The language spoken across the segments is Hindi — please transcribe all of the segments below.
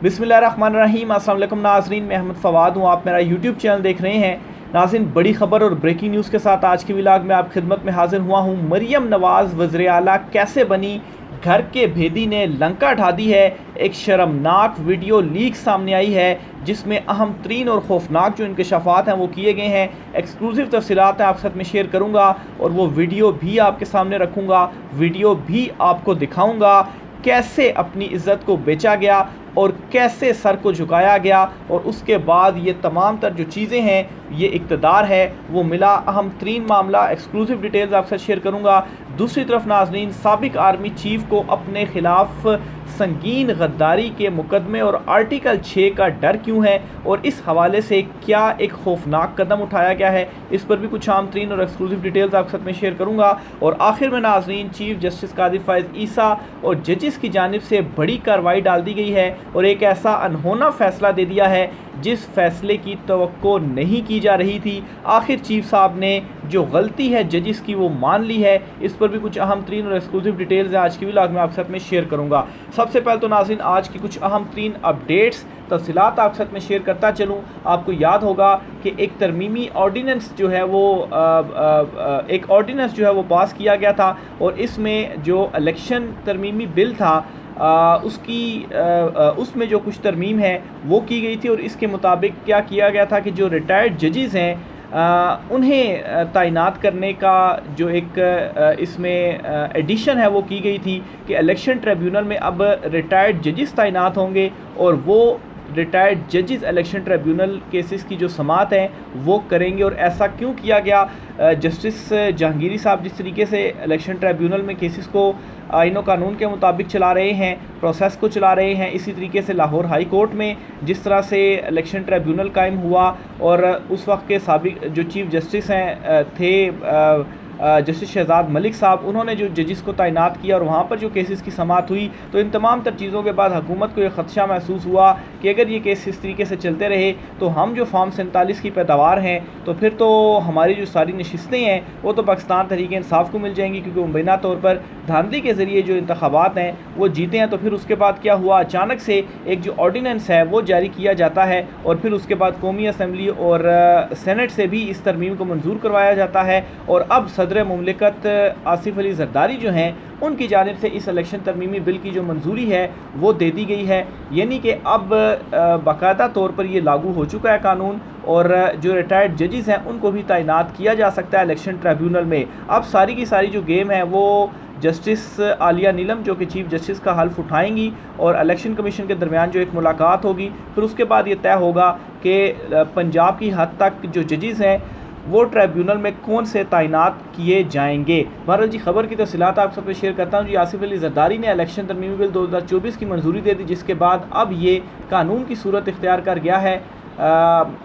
बिस्मिल्लाहिर्रहमानिर्रहीम। अस्सलाम वालेकुम नाज़रीन, मैं अहमद फ़वाद हूँ। आप मेरा यूट्यूब चैनल देख रहे हैं। नाज़रीन, बड़ी ख़बर और ब्रेकिंग न्यूज़ के साथ आज की व्लॉग में आप खिदमत में हाजिर हुआ हूँ। मरियम नवाज़ वज़ीर आला कैसे बनी, घर के भेदी ने लंका ढा दी है। एक शर्मनाक वीडियो लीक सामने आई है जिसमें अहम तरीन और खौफनाक जो इंकशाफात हैं वो किए गए हैं। एक्सक्लूसिव तफसीलात आपके साथ में शेयर करूँगा और वो वीडियो भी आपके सामने रखूँगा। वीडियो भी आपको दिखाऊँगा कैसे अपनी इज़्ज़त को बेचा गया और कैसे सर को झुकाया गया, और उसके बाद ये तमाम तर जो चीज़ें हैं, ये इक़्तिदार है वो मिला। अहम तरीन मामला, एक्सक्लूसिव डिटेल्स आपसे शेयर करूँगा। दूसरी तरफ नाज़रीन, साबिक आर्मी चीफ़ को अपने ख़िलाफ़ संगीन गद्दारी के मुकदमे और आर्टिकल 6 का डर क्यों है, और इस हवाले से क्या एक खौफनाक कदम उठाया गया है, इस पर भी कुछ आम तरीन और एक्सक्लूसिव डिटेल्स आपके साथ में शेयर करूँगा। और आखिर में नाज़रीन, चीफ जस्टिस कादिर फ़ाइज़ ईसा और जजेस की जानिब से बड़ी कार्रवाई डाल दी गई है और एक ऐसा अनहोना फ़ैसला दे दिया है जिस फ़ैसले की तवक्को नहीं की जा रही थी। आखिर चीफ साहब ने जो गलती है जजिस की वो मान ली है। इस पर भी कुछ अहम तरीन और एक्सक्लूसिव डिटेल्स आज की व्लॉग में आपके साथ में शेयर करूँगा। सबसे पहले तो नाज़रीन, आज की कुछ अहम तरीन अपडेट्स तफसीलात आपके साथ में शेयर करता चलूँ। आपको याद होगा कि एक तरमीमी ऑर्डीनेंस जो है वो एक ऑर्डीनेंस जो है वो पास किया गया था, और इसमें जो इलेक्शन तरमीमी बिल था उसमें जो कुछ तरमीम है वो की गई थी। और इसके मुताबिक क्या किया गया था कि जो रिटायर्ड जजेस हैं उन्हें तैनात करने का जो एक इसमें एडिशन है वो की गई थी कि इलेक्शन ट्रिब्यूनल में अब रिटायर्ड जजेस तैनात होंगे और वो रिटायर्ड जजेस इलेक्शन ट्रिब्यूनल केसेस की जो समात हैं वो करेंगे। और ऐसा क्यों किया गया? जस्टिस जहांगीरी साहब जिस तरीके से इलेक्शन ट्रिब्यूनल में केसेस को आईन व कानून के मुताबिक चला रहे हैं, प्रोसेस को चला रहे हैं, इसी तरीके से लाहौर हाई कोर्ट में जिस तरह से इलेक्शन ट्रिब्यूनल कायम हुआ, और उस वक्त के साबिक जो चीफ जस्टिस हैं थे जस्टिस शहजाद मलिक साहब, उन्होंने जो जजिस को तैनात किया और वहाँ पर जो केसेस की समात हुई, तो इन तमाम तर चीज़ों के बाद हुकूमत को ये ख़दशा महसूस हुआ कि अगर ये केस इस तरीके से चलते रहे तो हम जो फॉर्म 47 की पैदावार हैं तो फिर तो हमारी जो सारी नशिस्तें हैं वो तो पाकिस्तान तहरीक इंसाफ को मिल जाएंगी, क्योंकि मुबैना तौर पर धांधली के ज़रिए जो इंतखाबात हैं वो जीते हैं। तो फिर उसके बाद क्या हुआ, अचानक से एक जो ऑर्डीनेंस है वो जारी किया जाता है और फिर उसके बाद कौमी असम्बली और सेनेट से भी इस तरमीम को मंजूर करवाया जाता है, और अब सदर मुमलिकत आसिफ अली जरदारी जो हैं उनकी जानिब से इस इलेक्शन तरमीमी बिल की जो मंजूरी है वो दे दी गई है। यानी कि अब बाकायदा तौर पर ये लागू हो चुका है कानून, और जो रिटायर्ड जजेस हैं उनको भी तैनात किया जा सकता है इलेक्शन ट्रिब्यूनल में। अब सारी की सारी जो गेम है वो जस्टिस आलिया नीलम जो कि चीफ जस्टिस का हल्फ उठाएंगी और इलेक्शन कमीशन के दरमियान जो एक मुलाकात होगी, फिर उसके बाद ये तय होगा कि पंजाब की हद तक जो जजेस हैं वो ट्रिब्यूनल में कौन से तैनात किए जाएंगे। बहरहाल जी, खबर की तफसीलात आप सबसे शेयर करता हूँ जी। आसिफ अली जरदारी ने इलेक्शन तरमीमी बिल 2024 की मंजूरी दे दी, जिसके बाद अब ये कानून की सूरत इख्तियार कर गया है।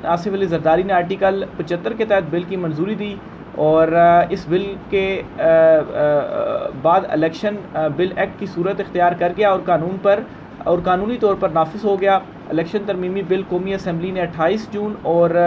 आसिफ अली जरदारी ने आर्टिकल 75 के तहत बिल की मंजूरी दी, और इस बिल के बाद इलेक्शन बिल एक्ट की सूरत इख्तियार कर गया और कानूनी तौर पर नाफिज हो गया। इलेक्शन तरमीमी बिल कौमी असम्बली ने 28 जून और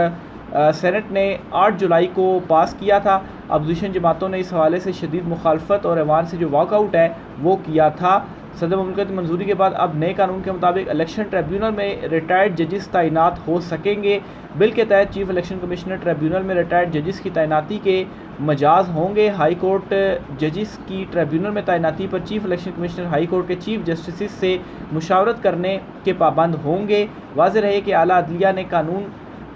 सेनेट ने 8 जुलाई को पास किया था। अपोजिशन जमातों ने इस हवाले से शदीद मुखालफत और ऐवान से जो वॉकआउट है वो किया था। सदर मुमलिकत मंजूरी के बाद अब नए कानून के मुताबिक इलेक्शन ट्रिब्यूनल में रिटायर्ड जजेस तैनात हो सकेंगे। बिल के तहत चीफ इलेक्शन कमिश्नर ट्रिब्यूनल में रिटायर्ड जजेस की तैनाती के मजाज होंगे। हाई कोर्ट जजेस की ट्रिब्यूनल में तैनाती पर chief election commissioner high court के चीफ जस्टिस से मुशावरत करने के पाबंद होंगे। वाज़ेह रहे कि आला अदलिया ने कानून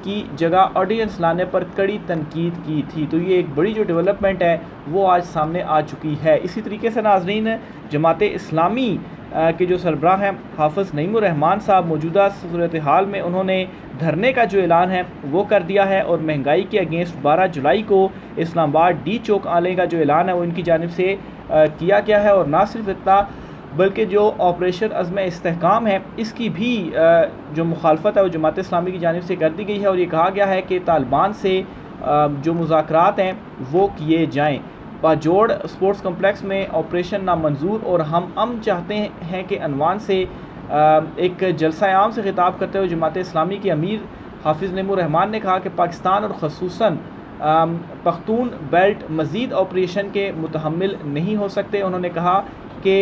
की जगह ऑर्डिनेंस लाने पर कड़ी तनकीद की थी। तो ये एक बड़ी जो डेवलपमेंट है वो आज सामने आ चुकी है। इसी तरीके से नाज़रीन, जमात इस्लामी के जो सरबराह हैं हाफ़िज़ नईमुर रहमान साहब, मौजूदा सूरत हाल में उन्होंने धरने का जो ऐलान है वो कर दिया है, और महंगाई के अगेंस्ट 12 जुलाई को इस्लामाबाद डी चौक आने का जो ऐलान है वो इनकी जानिब से किया गया है। और ना सिर्फ इतना बल्कि जो ऑपरेशन अज़्म इस्तेहकाम है इसकी भी जो मुखालफत है वो जमात इस्लामी की जानिब से कर दी गई है, और ये कहा गया है कि तालिबान से जो मुज़ाकरात हैं वो किए जाएँ। बाजोड़ स्पोर्ट्स कम्प्लेक्स में ऑपरेशन नामंजूर और हम अमन चाहते हैं कि अनवान से एक जलसा आम से खिताब करते हुए जमात इस्लामी के अमीर हाफिज़ नईमुर रहमान ने कहा कि पाकिस्तान और ख़ुसूसन पख्तून बेल्ट मज़ीद ऑपरेशन के मुतहम्मिल नहीं हो सकते। उन्होंने कहा कि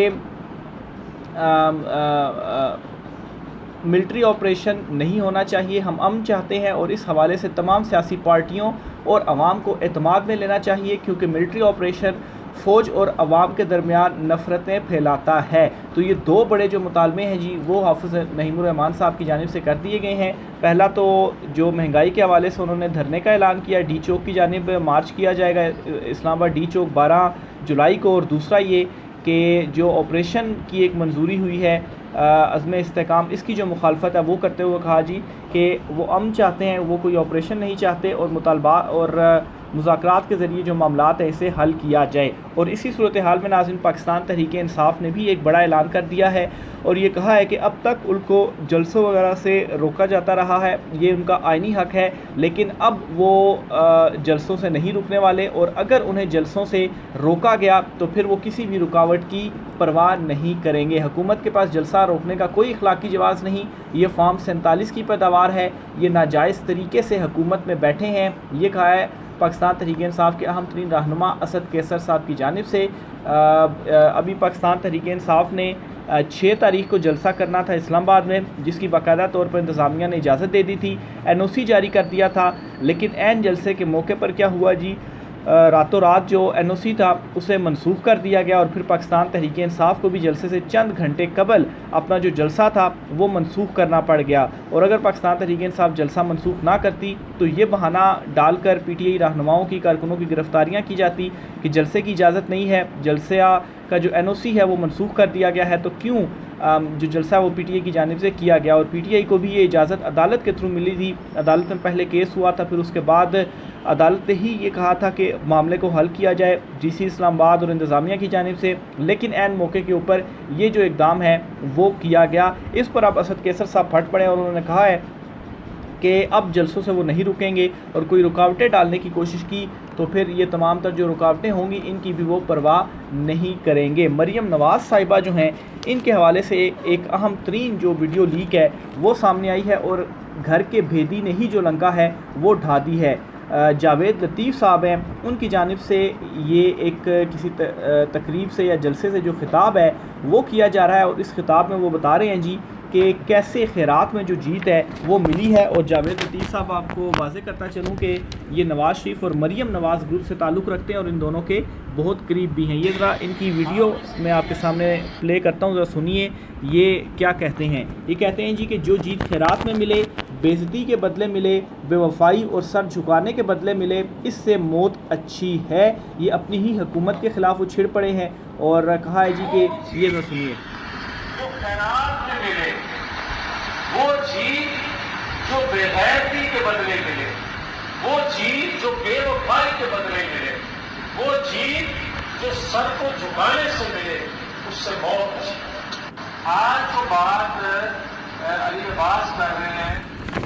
मिलिट्री ऑपरेशन नहीं होना चाहिए, हम अमन चाहते हैं और इस हवाले से तमाम सियासी पार्टियों और अवाम को एतमाद में लेना चाहिए, क्योंकि मिलिट्री ऑपरेशन फ़ौज और अवाम के दरमियान नफ़रतें फैलाता है। तो ये दो बड़े जो मुतालबे हैं जी वो हाफ़िज़ नईमुर-रहमान साहब की जानिब से कर दिए गए हैं। पहला तो जो महंगाई के हवाले से उन्होंने धरने का ऐलान किया, डी चौक की जानिब मार्च किया जाएगा इस्लामाबाद डी चौक 12 जुलाई को, और दूसरा ये कि जो ऑपरेशन की एक मंजूरी हुई है अज़्म इस्तेहकाम, इसकी जो मुखालफत है वो करते हुए कहा जी कि वो अमन चाहते हैं, वो कोई ऑपरेशन नहीं चाहते और मुतालबा और मुज़ाकरात के ज़रिए जो मामलात हैं इसे हल किया जाए। और इसी सूरत हाल में नाज़रीन पाकिस्तान तहरीक इंसाफ ने भी एक बड़ा ऐलान कर दिया है और ये कहा है कि अब तक उनको जलसों वगैरह से रोका जाता रहा है, ये उनका आइनी हक़ है, लेकिन अब वो जलसों से नहीं रुकने वाले, और अगर उन्हें जलसों से रोका गया तो फिर वो किसी भी रुकावट की परवाह नहीं करेंगे। हुकूमत के पास जलसा रोकने का कोई इखलाकी जवाज़ नहीं, ये फॉर्म 47 की पैदावार है, ये नाजायज़ तरीके से हुकूमत में बैठे हैं। ये कहा है पाकिस्तान तहरीक इंसाफ के अहम तरीन रहनुमा असद कैसर साहब की जानिब से। अभी पाकिस्तान तहरीक इंसाफ ने 6 तारीख को जलसा करना था इस्लामाबाद में, जिसकी बाकायदा तौर पर इंतज़ामिया ने इजाज़त दे दी थी, NOC जारी कर दिया था, लेकिन ऐन जलसे के मौके पर क्या हुआ जी, रातों रात जो NOC था उसे मनसूख कर दिया गया और फिर पाकिस्तान तहरीक इंसाफ को भी जलसे से चंद घंटे कबल अपना जो जलसा था वो मनसूख करना पड़ गया। और अगर पाकिस्तान तहरीक इंसाफ जलसा मनसूख ना करती तो ये बहाना डालकर PTI रहनुमाओं की कारकुनों की गिरफ्तारियाँ की जाती कि जलसे की इजाज़त नहीं है, जलसे का जो NOC है वो मनसूख कर दिया गया है, तो क्यों जो जलसा वो PTI की जानिब से किया गया। और PTI को भी ये इजाज़त अदालत के थ्रू मिली थी, अदालत में पहले केस हुआ था, फिर उसके बाद अदालत ने ही ये कहा था कि मामले को हल किया जाए DC इस्लामाबाद और इंतज़ामिया की जानिब से, लेकिन ऐन मौके के ऊपर ये जो इक़दाम है वो किया गया। इस पर अब असद कैसर साहब फट पड़े और उन्होंने कहा है कि अब जलसों से वो नहीं रुकेंगे और कोई रुकावटें डालने की कोशिश की तो फिर ये तमाम तर जो रुकावटें होंगी इनकी भी वो परवाह नहीं करेंगे। मरियम नवाज़ साहिबा जो हैं इनके हवाले से एक अहम तरीन जो वीडियो लीक है वो सामने आई है और घर के भेदी ने ही जो लंका है वो ढा दी है। जावेद लतीफ़ साहब हैं, उनकी जानिब से ये एक किसी तकरीब से या जलसे से जो खिताब है वो किया जा रहा है और इस खिताब में वो बता रहे हैं जी कि कैसे खैरात में जो जीत है वो मिली है। और जावेद लतीफ़ साहब आपको वाज़े करता चलूँ कि ये नवाज़ शरीफ और मरियम नवाज़ ग्रुप से ताल्लुक़ रखते हैं और इन दोनों के बहुत करीब भी हैं। ये ज़रा इनकी वीडियो मैं आपके सामने प्ले करता हूँ, ज़रा सुनिए ये क्या कहते हैं। ये कहते हैं जी कि जो जीत खैरात में मिले, बेइज्जती के बदले मिले, बेवफाई और सर झुकाने के बदले मिले, इससे मौत अच्छी है। ये अपनी ही हुकूमत के ख़िलाफ़ वो छिड़ पड़े हैं और कहा है जी कि ये ज़रा सुनिए। जो खैरात में मिले, वो जीत जो बेगैरती के बदले मिले, वो जीत जो बेवफाई के बदले मिले, वो जीत जो सर को झुकाने से मिले, उससे मौत अच्छी। आज जो बात अली अब्बास कर रहे हैं,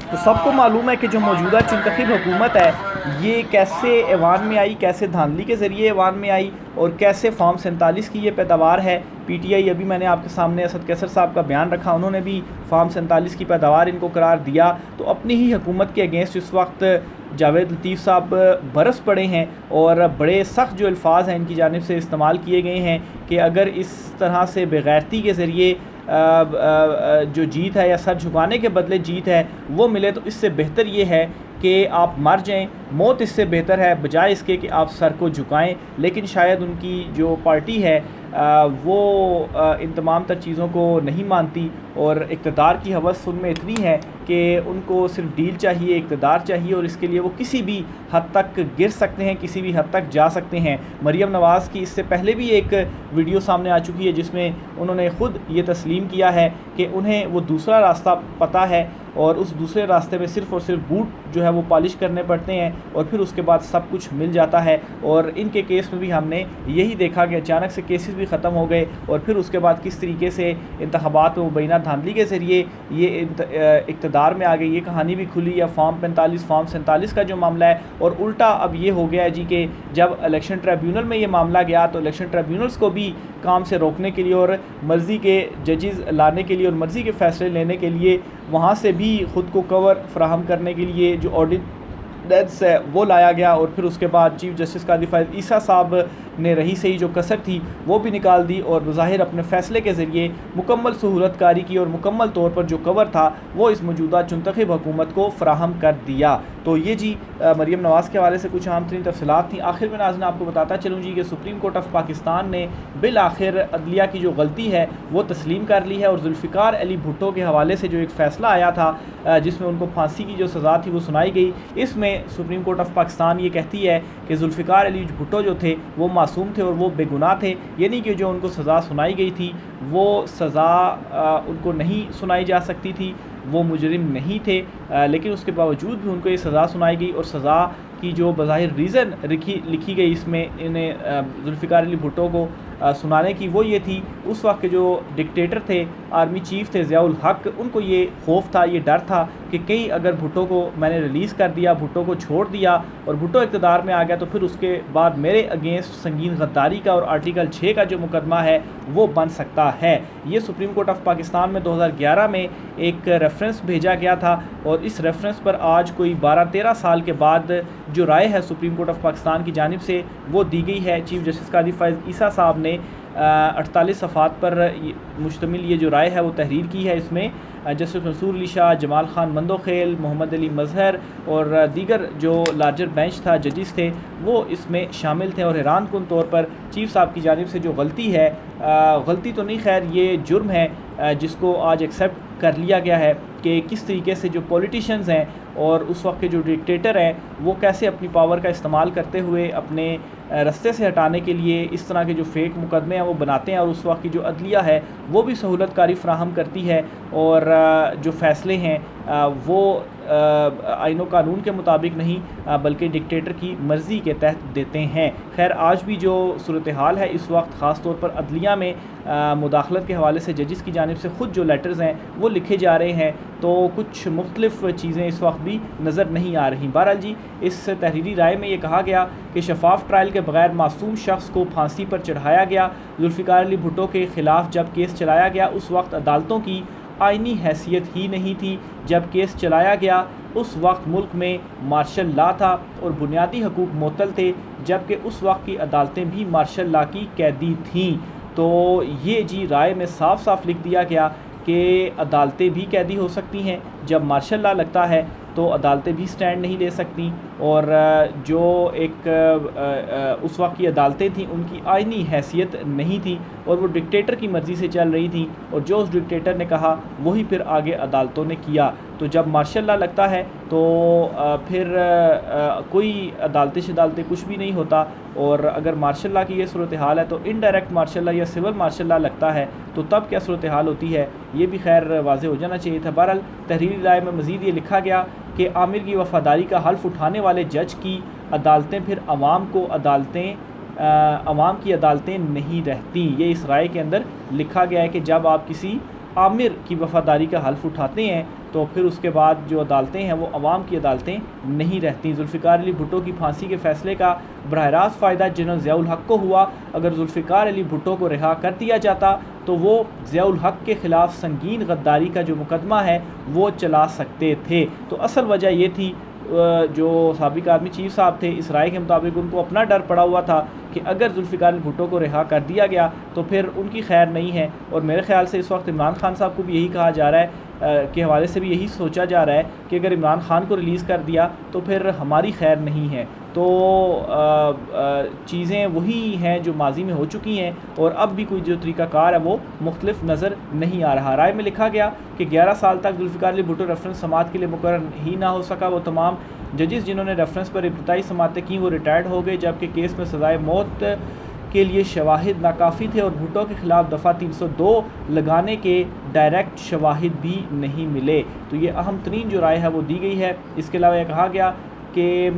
तो सबको मालूम है कि जो मौजूदा चुनतखब हुकूमत है ये कैसे ऐवान में आई, कैसे धांधली के ज़रिए ऐवान में आई और कैसे फॉर्म 47 की ये पैदावार है। PTI अभी मैंने आपके सामने असद कैसर साहब का बयान रखा, उन्होंने भी फॉर्म 47 की पैदावार इनको करार दिया। तो अपनी ही हुकूमत के अगेंस्ट इस वक्त जावेद लतीफ़ साहब बरस पड़े हैं और बड़े सख्त जो अल्फाज हैं इनकी जानिब से इस्तेमाल किए गए हैं कि अगर इस तरह से बेगैरती के ज़रिए जो जीत है या सर झुकाने के बदले जीत है वो मिले तो इससे बेहतर ये है कि आप मर जाएं, मौत इससे बेहतर है बजाय इसके कि आप सर को झुकाएं। लेकिन शायद उनकी जो पार्टी है वो इन तमाम तर चीज़ों को नहीं मानती और इक़्तिदार की हवस उनमें इतनी है कि उनको सिर्फ डील चाहिए, इक़्तिदार चाहिए और इसके लिए वो किसी भी हद तक गिर सकते हैं, किसी भी हद तक जा सकते हैं। मरियम नवाज़ की इससे पहले भी एक वीडियो सामने आ चुकी है जिसमें उन्होंने ख़ुद ये तस्लीम किया है कि उन्हें वो दूसरा रास्ता पता है और उस दूसरे रास्ते में सिर्फ़ और सिर्फ बूट जो है वो पॉलिश करने पड़ते हैं और फिर उसके बाद सब कुछ मिल जाता है। और इनके केस में भी हमने यही देखा कि अचानक से केसेस भी ख़त्म हो गए और फिर उसके बाद किस तरीके से इंतखाबात में मुबैना धांधली के ज़रिए ये इक़्तिदार में आ गई। ये कहानी भी खुली है फॉर्म 45 फॉर्म 47 का जो मामला है। और उल्टा अब ये हो गया है जी कि जब इलेक्शन ट्रिब्यूनल में ये मामला गया तो इलेक्शन ट्रिब्यूनल्स को भी काम से रोकने के लिए और मर्ज़ी के जजेस लाने के लिए और मर्ज़ी के फ़ैसले लेने के लिए वहाँ से भी ख़ुद को कवर फ्राहम करने के लिए जो डेट्स है वो लाया गया और फिर उसके बाद चीफ जस्टिस कादी फायद ईसा साहब ने रही सही जो कसर थी वो भी निकाल दी और बज़ाहिर अपने फ़ैसले के ज़रिए मुकम्मल सहूलतकारी की और मुकम्मल तौर पर जो कवर था वो इस मौजूदा चुनतखब हुकूमत को फ़राहम कर दिया। तो ये जी मरीम नवाज़ के हवाले से कुछ अहम तरीन तफसीलात थी। आखिर में नाज़रीन आपको बताता चलूँ जी कि सुप्रीम कोर्ट ऑफ पाकिस्तान ने बिल आखिर अदलिया की जो गलती है वो तस्लीम कर ली है और जुल्फ़िकार अली भुट्टो के हवाले से जो एक फ़ैसला आया था जिसमें उनको फांसी की जो सज़ा थी वो सुनाई गई, इसमें सुप्रीम कोर्ट ऑफ पाकिस्तान ये कहती है कि जुल्फ़िकार अली भुट्टो जो थे वो मासूम थे और वो बेगुनाह थे, यानी कि जो उनको सज़ा सुनाई गई थी वो सज़ा उनको नहीं सुनाई जा सकती थी, वो मुजरिम नहीं थे, लेकिन उसके बावजूद भी उनको ये सज़ा सुनाई गई और सज़ा की जो बज़ाहिर रीज़न लिखी गई इसमें इन्हें जुल्फ़िकार अली भुट्टो को सुनाने की वो ये थी, उस वक्त के जो डिक्टेटर थे, आर्मी चीफ थे ज़ियाउल हक, उनको ये खौफ था, ये डर था कि कहीं अगर भुट्टो को मैंने रिलीज़ कर दिया, भुट्टो को छोड़ दिया और भुट्टो इक़्तिदार में आ गया तो फिर उसके बाद मेरे अगेंस्ट संगीन गद्दारी का और आर्टिकल 6 का जो मुकदमा है वो बन सकता है। ये सुप्रीम कोर्ट ऑफ पाकिस्तान में 2011 में एक रेफरेंस भेजा गया था और इस रेफरेंस पर आज कोई 12-13 साल के बाद जो राय है सुप्रीम कोर्ट ऑफ पाकिस्तान की जानिब से वो दी गई है। चीफ जस्टिस कादी फायद ईसा साहब ने 48 सफ़ात पर मुश्तमिल ये जो राय है वो तहरीर की है। इसमें जस्टिस मंसूर अली शाह, जमाल खान मंदोखेल, मोहम्मद अली मजहर और दीगर जो लार्जर बेंच था, जजिस थे, वो इसमें शामिल थे और हैरान कुन तौर पर चीफ साहब की जानिब से जो गलती है, गलती तो नहीं खैर ये जुर्म है जिसको आज एक्सेप्ट कर लिया गया है कि किस तरीके से जो पॉलिटिशियंस हैं और उस वक्त के जो डिक्टेटर हैं वो कैसे अपनी पावर का इस्तेमाल करते हुए अपने रास्ते से हटाने के लिए इस तरह के जो फेक मुकदमे हैं वो बनाते हैं और उस वक्त की जो अदलिया है वो भी सहूलतकारी फ़राहम करती है और जो फ़ैसले हैं वो आइन व कानून के मुताबिक नहीं बल्कि डिक्टेटर की मर्ज़ी के तहत देते हैं। खैर आज भी जो सूरत हाल है इस वक्त ख़ास तौर पर अदलिया में मुदाखलत के हवाले से जजिस की जानिब से ख़ुद जो लेटर्स हैं वो लिखे जा रहे हैं तो कुछ मुख्तलिफ़ चीज़ें इस वक्त भी नज़र नहीं आ रही। बहरहाल जी इस तहरीरी राय में ये कहा गया कि शफाफ ट्रायल के बगैर मासूम शख्स को फांसी पर चढ़ाया गया। जुल्फ़िकार अली भुट्टो के ख़िलाफ़ जब केस चलाया गया उस वक्त अदालतों की आइनी हैसियत ही नहीं थी। जब केस चलाया गया उस वक्त मुल्क में मार्शल लॉ था और बुनियादी हकूक़ मुअत्तल थे, जबकि उस वक्त की अदालतें भी मार्शल लॉ की कैदी थीं। तो ये जी राय में साफ साफ लिख दिया गया कि अदालतें भी कैदी हो सकती हैं, जब मार्शल लॉ लगता है तो अदालतें भी स्टैंड नहीं ले सकती और जो एक उस वक्त की अदालतें थीं उनकी आइनी हैसियत नहीं थी और वो डिक्टेटर की मर्ज़ी से चल रही थी और जो उस डिक्टेटर ने कहा वही फिर आगे अदालतों ने किया। तो जब मार्शल लॉ लगता है तो फिर कोई अदालतें कुछ भी नहीं होता और अगर मार्शल लॉ की ये सूरत हाल है तो इनडायरेक्ट मार्शल लॉ या सिविल मार्शल लॉ लगता है तो तब क्या सूरत हाल होती है, ये भी खैर वाज़ेह हो जाना चाहिए था। बहरहाल तहरीरी राय में मज़ीद ये लिखा गया कि आमिर की वफ़ादारी का हल्फ उठाने वाले जज की अदालतें फिर अवाम की अदालतें नहीं रहती। ये इस राय के अंदर लिखा गया है कि जब आप किसी आमिर की वफ़ादारी का हल्फ उठाते हैं तो फिर उसके बाद जो अदालतें हैं वो अवाम की अदालतें नहीं रहती। जुल्फ़िकार अली भुट्टो की फांसी के फ़ैसले का बराह रास्त फ़ायदा जनरल ज़ियाउल हक को हुआ। अगर जुल्फ़िकार अली भुट्टो को रिहा कर दिया जाता तो वो ज़ियाउल हक के ख़िलाफ़ संगीन गद्दारी का जो मुकदमा है वो चला सकते थे। तो असल वजह ये थी जो साबिक़ आर्मी चीफ साहब थे इस राय के मुताबिक उनको अपना डर पड़ा हुआ था कि अगर जुल्फ़िकार अली भुट्टो को रिहा कर दिया गया तो फिर उनकी खैर नहीं है और मेरे ख़्याल से इस वक्त इमरान खान साहब को भी यही कहा जा रहा है के हवाले से भी यही सोचा जा रहा है कि अगर इमरान खान को रिलीज़ कर दिया तो फिर हमारी खैर नहीं है। तो चीज़ें वही हैं जो माजी में हो चुकी हैं और अब भी कोई जो तरीक़ाकार है वो मुख्तलिफ नज़र नहीं आ रहा। राय में लिखा गया कि 11 साल तक जुल्फ़िकार अली भुट्टो रेफरेंस समात के लिए मुकर्रर ही ना हो सका। वो तमाम जजिस जिन्होंने रेफरेंस पर इब्तदाई समातें की वो रिटायर्ड हो गए, जबकि केस में सज़ाए मौत के लिए शवाहिद नाकाफ़ी थे और भुट्टो के ख़िलाफ़ दफ़ा 302 लगाने के डायरेक्ट शवाहिद भी नहीं मिले। तो ये अहम तरीन जो राय है वो दी गई है। इसके अलावा यह कहा गया कि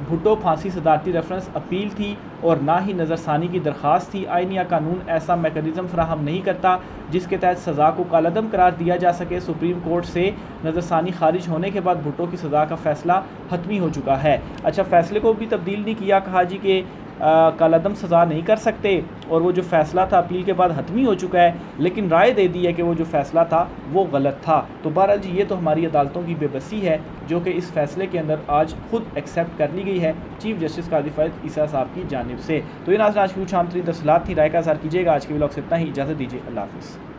भुट्टो फांसी सदारती रेफरेंस अपील थी और ना ही नज़रसानी की दरख्वास्त थी। आइन या कानून ऐसा मेकनिज़म फ्राहम नहीं करता जिसके तहत सज़ा को कालअदम करार दिया जा सके। सुप्रीम कोर्ट से नज़रसानी खारिज होने के बाद भुट्टो की सज़ा का फ़ैसला हतमी हो चुका है। अच्छा, फ़ैसले को भी तब्दील नहीं किया, कहा जी कि कालादम सज़ा नहीं कर सकते, और वो जो फ़ैसला था अपील के बाद हतमी हो चुका है, लेकिन राय दे दी है कि वो जो फ़ैसला था वो गलत था। तो बहरहाल जी, ये तो हमारी अदालतों की बेबसी है जो कि इस फ़ैसले के अंदर आज खुद एक्सेप्ट कर ली गई है चीफ़ जस्टिस काजी फ़ायद ईसा साहब की जानिब से। तो ये नाज़रीन आज की कुछ आम तरीन तफसीलात थी, राय का इज़हार कीजिएगा। आज के व्लॉग से इतना ही, इजाज़त दीजिए, अल्लाह हाफ़िज़।